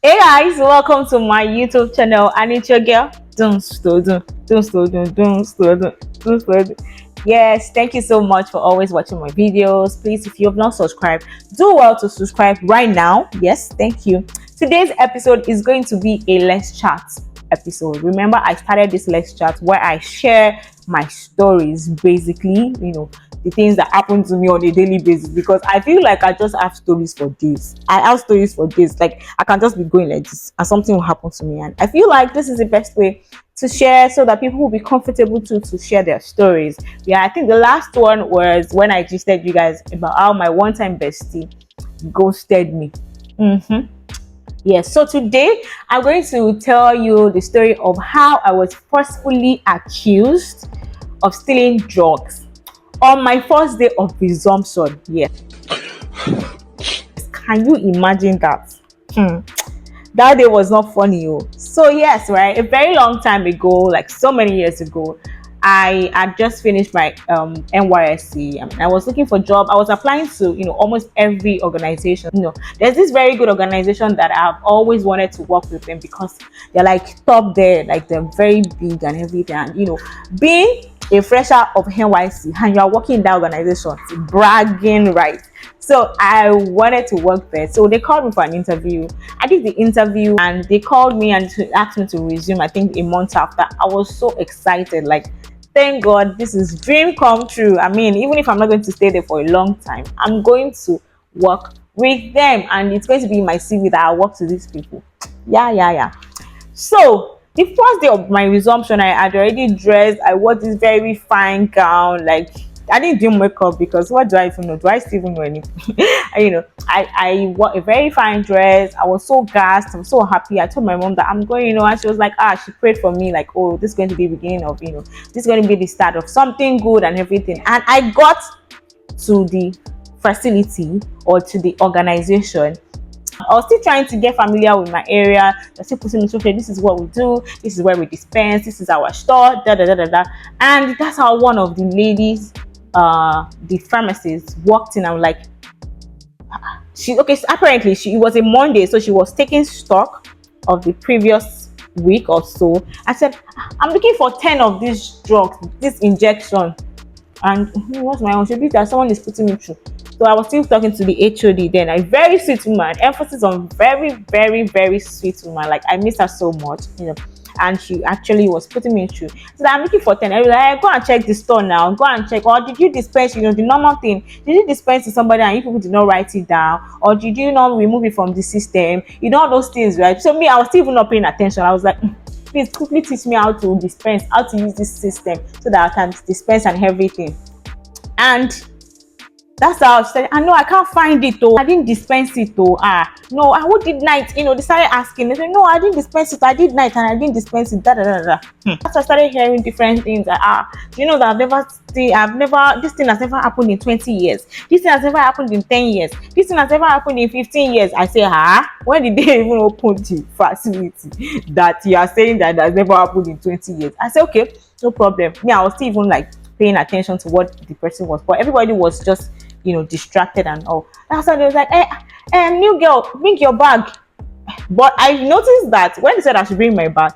Hey guys, welcome to my YouTube channel. And it's your girl. Don't slow down, don't slow down, don't slow down, don't slow down. Yes, thank you so much for always watching my videos. Please, if you have not subscribed, do well to subscribe right now. Yes, thank you. Today's episode is going to be a Let's Chat episode. Remember, I started this Let's Chat where I share my stories, basically, the things that happen to me on a daily basis, because I feel like I just have stories for days. I have stories for days. Like, I can just be going like this and something will happen to me. And I feel like this is the best way to share so that people will be comfortable to share their stories. Yeah, I think the last one was when I just said you guys about how my one-time bestie ghosted me. Yes, so today I'm going to tell you the story of how I was forcefully accused of stealing drugs on my first day of resumption. Yes. Can you imagine that? That day was not funny. So yes, right, a very long time ago, like so many years ago, I had just finished my NYSC. I was looking for a job. I was applying to almost every organization. There's this very good organization that I've always wanted to work with them because they're like top there, like they're very big and everything. And being a fresher of NYC and you are working in that organization, it's bragging, right? So I wanted to work there. So they called me for an interview. I did the interview and they called me and asked me to resume, I think a month after. I was so excited, like, thank God, this is dream come true. I mean, even if I'm not going to stay there for a long time, I'm going to work with them and it's going to be my CV that I work to these people. Yeah. So the first day of my resumption, I had already dressed. I wore this very fine gown. Like, I didn't do makeup because what do I even know? Do I still even know anything? I wore a very fine dress. I was so gassed. I'm so happy. I told my mom that I'm going, and she was like, she prayed for me, like, oh, this is going to be the beginning of, this is going to be the start of something good and everything. And I got to the facility or to the organization. I was still trying to get familiar with my area. They're still putting me, okay, this is what we do, this is where we dispense, this is our store, and that's how one of the ladies, the pharmacist, walked in. I'm like, apparently it was a Monday, so she was taking stock of the previous week or so. I said, I'm looking for 10 of these drugs, this injection, and what's my own? Should be that someone is putting me through. So I was still talking to the HOD then. A very sweet woman, emphasis on very, very, very sweet woman. Like, I miss her so much, and she actually was putting me through. So I'm looking for 10. I was like, go and check the store now. Go and check. Or did you dispense, the normal thing? Did you dispense to somebody and you people did not write it down? Or did you not remove it from the system? All those things, right? So me, I was still even not paying attention. I was like, please quickly teach me how to dispense, how to use this system so that I can dispense and everything. And that's how I said, I know I can't find it though. I didn't dispense it though. No, I would did night. They started asking. They said, no, I didn't dispense it. I did night and I didn't dispense it. After I started hearing different things, that this thing has never happened in 20 years. This thing has never happened in 10 years. This thing has never happened in 15 years. I say, when did they even open the facility that you are saying that has never happened in 20 years? I said, okay, no problem. Me, I was still even like paying attention to what the person was, but everybody was just distracted and all. That's why they was like, hey, new girl, bring your bag. But I noticed that when they said I should bring my bag,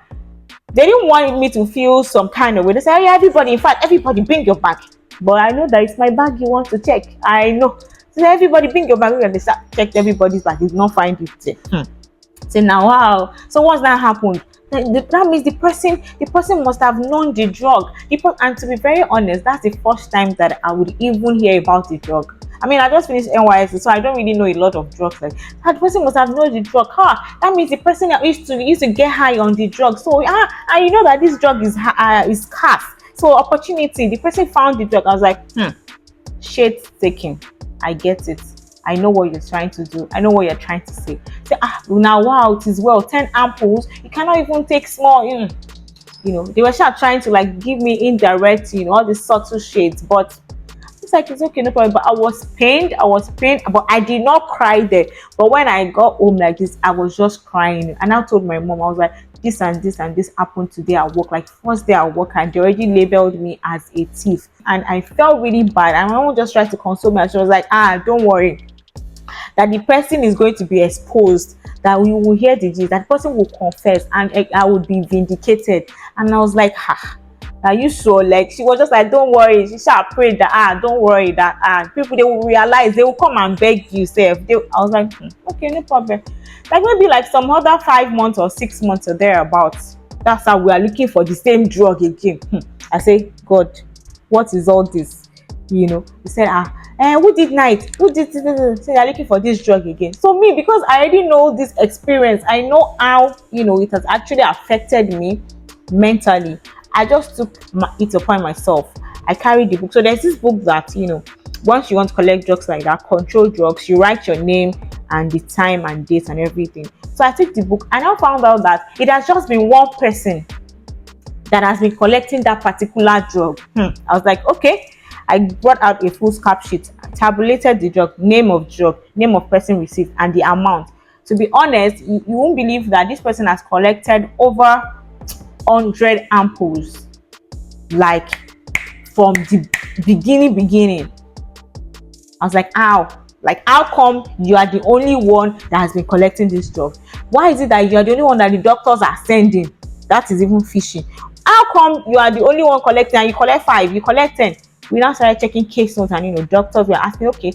they didn't want me to feel some kind of way. They said, yeah, everybody, in fact, everybody bring your bag. But I know that it's my bag you want to check. I know. So everybody bring your bag, and they checked everybody's bag. They did not find it. So now, wow. So what's that happened? That means the person must have known the drug. And to be very honest, that's the first time that I would even hear about the drug. I mean, I just finished NYSC, so I don't really know a lot of drugs. Like, that person must have known the drug. That means the person that used to get high on the drug. So, and you know that this drug is scarce. So, opportunity. The person found the drug. I was like, shit taking. I get it. I know what you're trying to do. I know what you're trying to say. Say, now, wow, it is well. 10 ampoules. You cannot even take small. They were trying to like give me indirect, all the subtle shades, but it's like, it's okay, no problem. But I was pained, but I did not cry there. But when I got home like this, I was just crying. And I told my mom, I was like, this and this and this happened today at work. Like, first day at work, and they already labeled me as a thief. And I felt really bad. And my mom just tried to console me, and she was like, don't worry. that the person is going to be exposed, that we will hear the gist, that person will confess, and I would be vindicated. And I was like, ha, are you sure? Like, she was just like, don't worry. She shall pray that, don't worry that, people, they will realize, they will come and beg you, self. I was like, okay, no problem. Like, maybe like some other 5 months or 6 months or thereabouts, that's how we are looking for the same drug again. I say, God, what is all this? He said, who did night? Who did this? So they're looking for this drug again. So me, because I already know this experience, I know how, it has actually affected me mentally. I just took it upon myself. I carried the book. So there's this book that, once you want to collect drugs like that, control drugs, you write your name and the time and date and everything. So I took the book and I found out that it has just been one person that has been collecting that particular drug. I was like, okay. I brought out a full scrap sheet, tabulated the drug, name of person received, and the amount. To be honest, you won't believe that this person has collected over 100 ampoules, like from the beginning. I was like, how come you are the only one that has been collecting this drug? Why is it that you are the only one that the doctors are sending? That is even fishy. How come you are the only one collecting and you collect 5, you collect 10? We now started checking case notes, and doctors were asking, okay,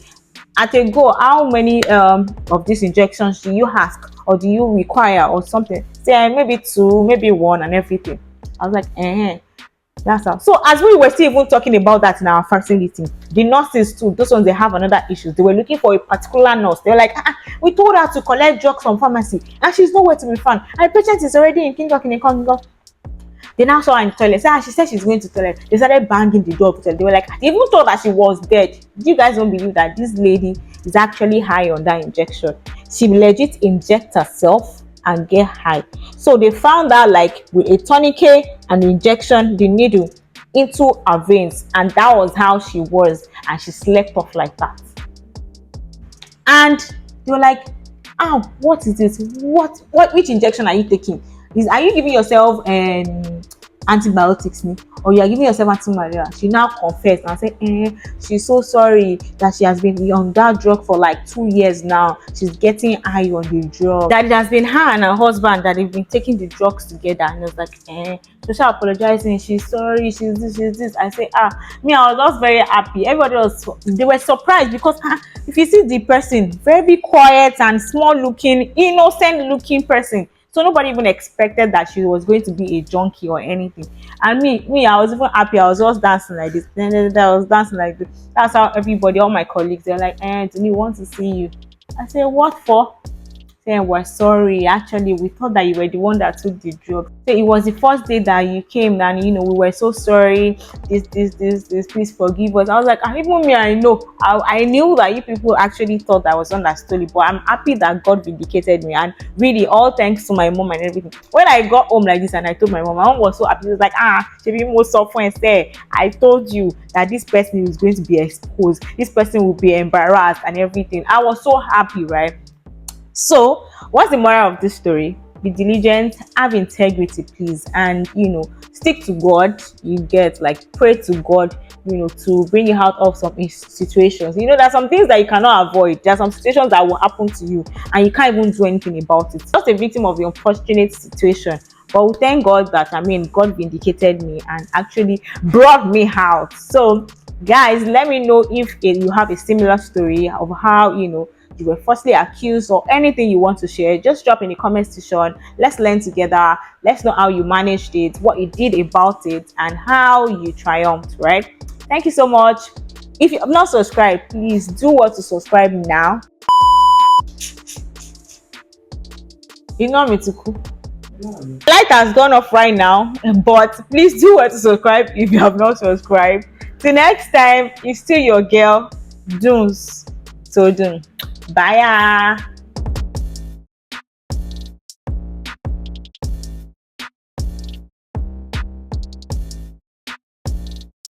at a go, how many of these injections do you ask or do you require or something? Say maybe 2, maybe 1, and everything. I was like, that's how. So as we were still even talking about that in our facility, the nurses too, those ones, they have another issue. They were looking for a particular nurse. They were like, we told her to collect drugs from pharmacy and she's nowhere to be found. And the patient is already in King. They now saw her in the toilet. She said she's going to the toilet. They started banging the door. They were like, they even thought that she was dead. You guys don't believe that this lady is actually high on that injection. She legit inject herself and get high. So they found out, like, with a tourniquet and the injection, the needle into her veins, and that was how she was, and she slept off like that. And they were like, what is this? Which injection are you taking? Are you giving yourself antibiotics, or you are giving yourself anti-malaria? She now confessed and said, she's so sorry that she has been on that drug for like 2 years now. She's getting high on the drug. That it has been her and her husband that they've been taking the drugs together. And I was like, so she's apologizing. She's sorry. She's this. I say, me, I was just very happy. They were surprised because if you see the person, very quiet and small looking, innocent looking person. So nobody even expected that she was going to be a junkie or anything. And me, I was even happy. I was just dancing like this. I was dancing like this. That's how everybody, all my colleagues, they're like, do we want to see you? I said, what for? Saying, we're sorry. Actually, we thought that you were the one that took the drug. So it was the first day that you came, and we were so sorry. This. Please forgive us. I was like, even me, I know. I knew that you people actually thought I was on that story, but I'm happy that God vindicated me, and really, all thanks to my mom and everything. When I got home like this, and I told my mom was so happy. She was like, she be most soft and say, I told you that this person is going to be exposed. This person will be embarrassed and everything. I was so happy, right? So, what's the moral of this story? Be diligent, have integrity, please, and stick to God. You get, like, pray to God, to bring you out of some situations. There are some things that you cannot avoid. There are some situations that will happen to you, and you can't even do anything about it. Just a victim of the unfortunate situation. But we thank God that God vindicated me and actually brought me out. So, guys, let me know if you have a similar story of how you were falsely accused, or anything you want to share. Just drop in the comment section. Let's learn together. Let's know how you managed it, what you did about it, and how you triumphed, right? Thank you so much. If you have not subscribed, please do what to subscribe now. You know me too cool. Light has gone off right now, but please do what to subscribe if you have not subscribed. Till next time, it's still your girl Dunes. So Dune. Bye.